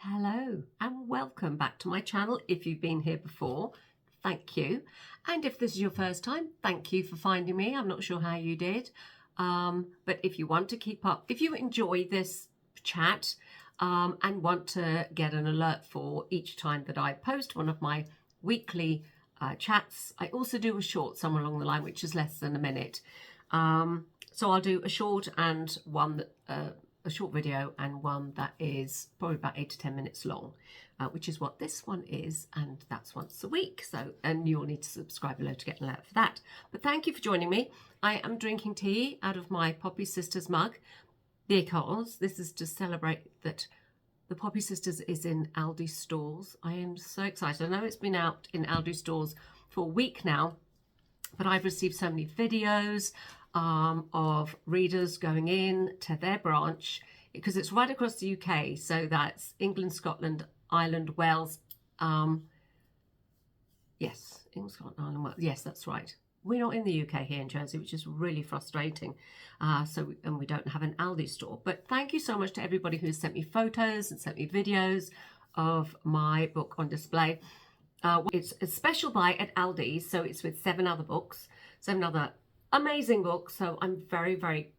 Hello and welcome back to my channel. If you've been here before, thank you. And if this is your first time, thank you for finding me. I'm not sure how you did. But if you want to keep up, if you enjoy this chat and want to get an alert for each time that I post one of my weekly chats, I also do a short somewhere along the line, which is less than a minute. So I'll do a short and one that a short video and one that is probably about 8 to 10 minutes long, which is what this one is, and that's once a week. So, and you'll need to subscribe below to get an alert for that. But thank you for joining me. I am drinking tea out of my Poppy Sisters mug because this is to celebrate that the Poppy Sisters is in Aldi stores. I am so excited. I know it's been out in Aldi stores for a week now, but I've received so many videos of readers going in to their branch because it's right across the UK. So that's England, Scotland, Ireland, Wales. Yes, England, Scotland, Ireland, Wales. Yes, that's right. We're not in the UK here in Jersey, which is really frustrating. And we don't have an Aldi store. But thank you so much to everybody who has sent me photos and sent me videos of my book on display. It's a special buy at Aldi, so it's with 7 other books, 7 other amazing books. So I'm very, very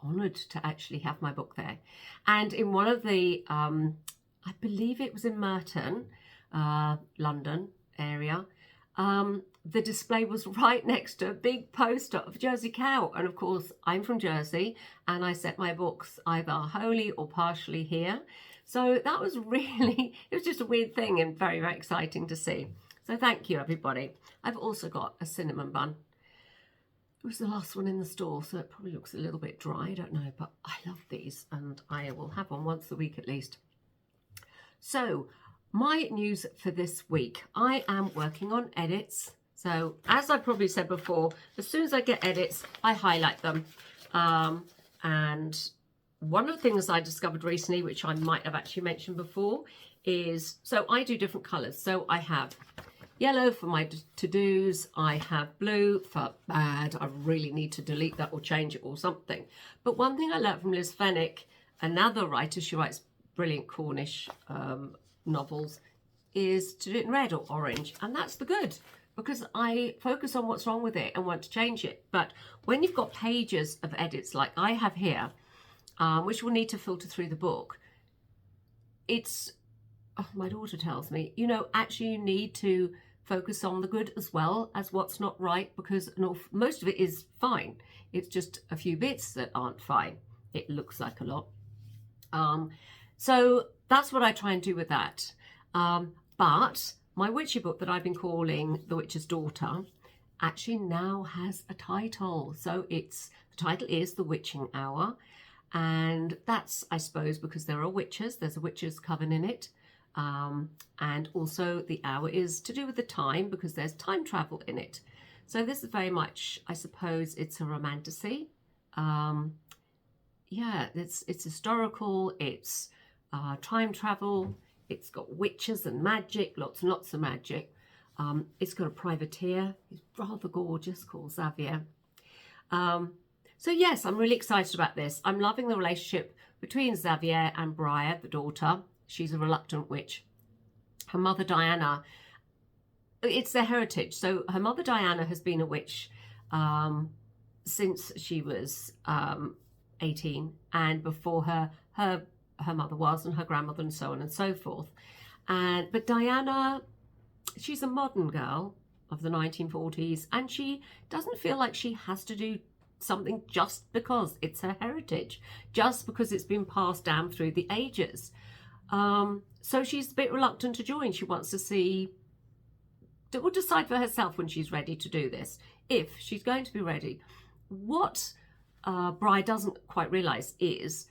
honoured to actually have my book there. And in one of the, I believe it was in Merton, London area, the display was right next to a big poster of Jersey Cow. And of course, I'm from Jersey and I set my books either wholly or partially here. So that was really, it was just a weird thing and very, very exciting to see. So thank you, everybody. I've also got a cinnamon bun. It was the last one in the store, so it probably looks a little bit dry, I don't know, but I love these and I will have one once a week at least. So my news for this week, I am working on edits. So as I probably said before, as soon as I get edits, I highlight them. And one of the things I discovered recently, which I might have actually mentioned before, is, so I do different colours. So I have yellow for my to-dos, I have blue for bad, I really need to delete that or change it or something. But one thing I learned from Liz Fenwick, another writer, she writes brilliant Cornish novels, is to do it in red or orange, and that's the good, because I focus on what's wrong with it and want to change it. But when you've got pages of edits like I have here, which will need to filter through the book, it's, oh, my daughter tells me, you know, actually you need to focus on the good as well as what's not right, because most of it is fine. It's just a few bits that aren't fine. It looks like a lot. So that's what I try and do with that. But my witchy book that I've been calling The Witch's Daughter actually now has a title. So the title is The Witching Hour. And that's, I suppose, because there are witches. There's a witch's coven in it. And also the hour is to do with the time, because there's time travel in it. So this is very much, I suppose, it's a romantasy. Yeah, it's historical, it's time travel, it's got witches and magic, lots and lots of magic. It's got a privateer, he's rather gorgeous, called Xavier. So yes, I'm really excited about this. I'm loving the relationship between Xavier and Briar, the daughter. She's a reluctant witch. Her mother, Diana, it's their heritage. So her mother, Diana, has been a witch since she was 18. And before her mother was, and her grandmother, and so on and so forth. But Diana, she's a modern girl of the 1940s. And she doesn't feel like she has to do something just because it's her heritage. Just because it's been passed down through the ages. So she's a bit reluctant to join. She wants to see, will decide for herself when she's ready to do this, if she's going to be ready. What Briar doesn't quite realise is,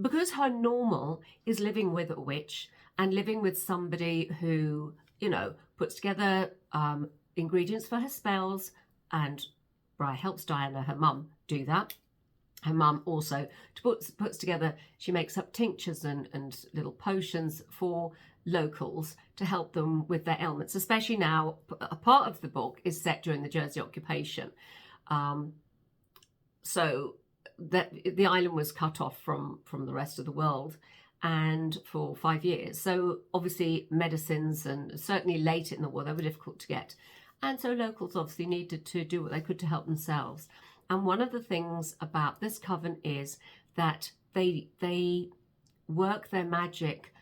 because her normal is living with a witch and living with somebody who, you know, puts together ingredients for her spells, and Briar helps Diana, her mum, do that. Her mum also puts together, she makes up tinctures and little potions for locals to help them with their ailments, especially now. A part of the book is set during the Jersey occupation. So that the island was cut off from the rest of the world, and for 5 years. So obviously medicines, and certainly late in the war, they were difficult to get. And so locals obviously needed to do what they could to help themselves. And one of the things about this coven is that they work their magic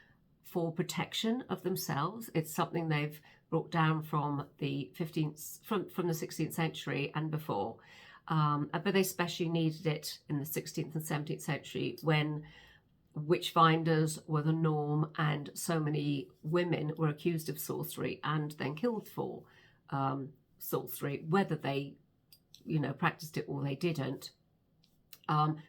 for protection of themselves. It's something they've brought down from the 15th, from the 16th century and before. But they especially needed it in the 16th and 17th century when witch-finders were the norm, and so many women were accused of sorcery and then killed for sorcery, whether they, practiced it or they didn't.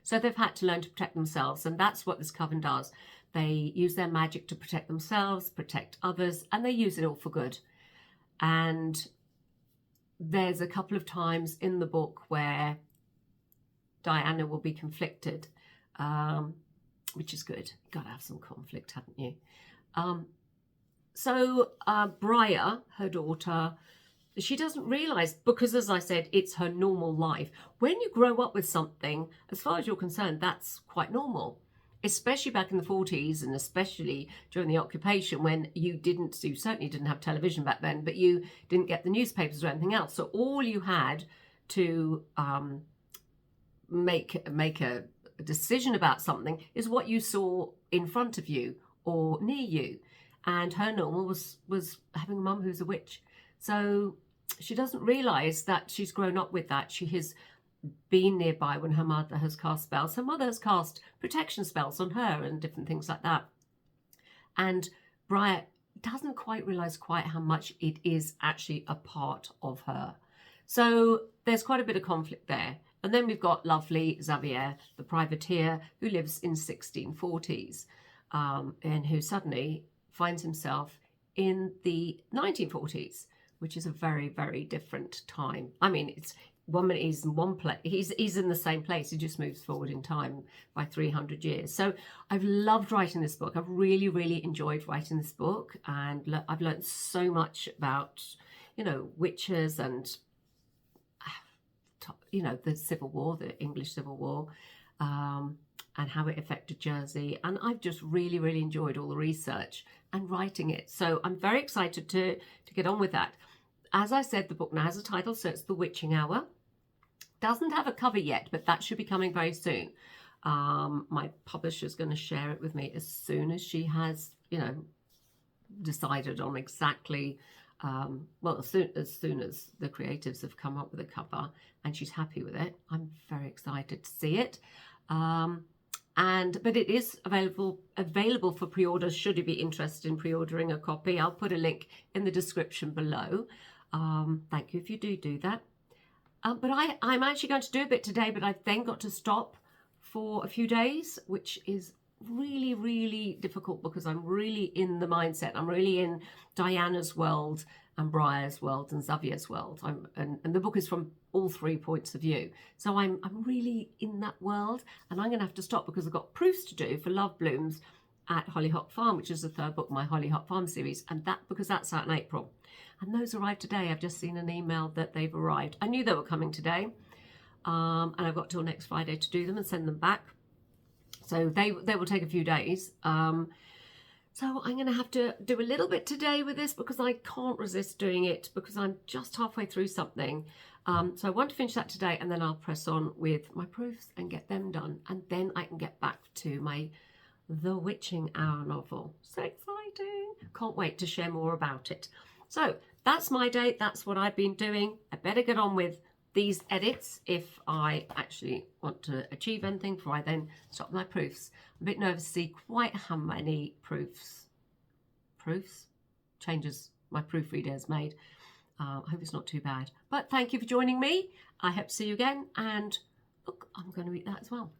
So they've had to learn to protect themselves, and that's what this coven does. They use their magic to protect themselves, protect others, and they use it all for good. And there's a couple of times in the book where Diana will be conflicted, which is good. You've got to have some conflict, haven't you? So Briar, her daughter, she doesn't realise, because as I said, it's her normal life. When you grow up with something, as far as you're concerned, that's quite normal. Especially back in the 40s, and especially during the occupation, when you certainly didn't have television back then, but you didn't get the newspapers or anything else. So all you had to make a decision about something is what you saw in front of you or near you. And her normal was having a mum who's a witch. So she doesn't realise that she's grown up with that. She has been nearby when her mother has cast spells. Her mother has cast protection spells on her and different things like that. And Briar doesn't quite realise quite how much it is actually a part of her. So there's quite a bit of conflict there. And then we've got lovely Xavier, the privateer, who lives in 1640s and who suddenly finds himself in the 1940s, which is a very, very different time. I mean, it's 1 minute he's in one place, he's in the same place, he just moves forward in time by 300 years. So I've loved writing this book. I've really, really enjoyed writing this book, and I've learned so much about, witches and, the Civil War, the English Civil War, and how it affected Jersey. And I've just really, really enjoyed all the research and writing it. So I'm very excited to get on with that. As I said, the book now has a title, so it's The Witching Hour. Doesn't have a cover yet, but that should be coming very soon. My publisher's going to share it with me as soon as she has, decided on exactly, as soon as the creatives have come up with a cover and she's happy with it. I'm very excited to see it. But it is available for pre-order should you be interested in pre-ordering a copy. I'll put a link in the description below. Thank you if you do that. But I'm actually going to do a bit today, but I've then got to stop for a few days, which is really, really difficult because I'm really in the mindset. I'm really in Diana's world and Briar's world and Xavier's world. And the book is from all 3 points of view. So I'm really in that world, and I'm going to have to stop because I've got proofs to do for Love Blooms at Hollyhock Farm, which is the 3rd book of my Hollyhock Farm series, and because that's out in April. And those arrived today. I've just seen an email that they've arrived. I knew they were coming today, and I've got till next Friday to do them and send them back. So they will take a few days. So I'm going to have to do a little bit today with this because I can't resist doing it because I'm just halfway through something. So I want to finish that today, and then I'll press on with my proofs and get them done. And then I can get back to my The Witching Hour novel. So exciting. Can't wait to share more about it. So that's my day. That's what I've been doing. I better get on with these edits if I actually want to achieve anything before I then stop my proofs. I'm a bit nervous to see quite how many changes my proofreader has made. I hope it's not too bad. But thank you for joining me. I hope to see you again. And look, I'm going to eat that as well.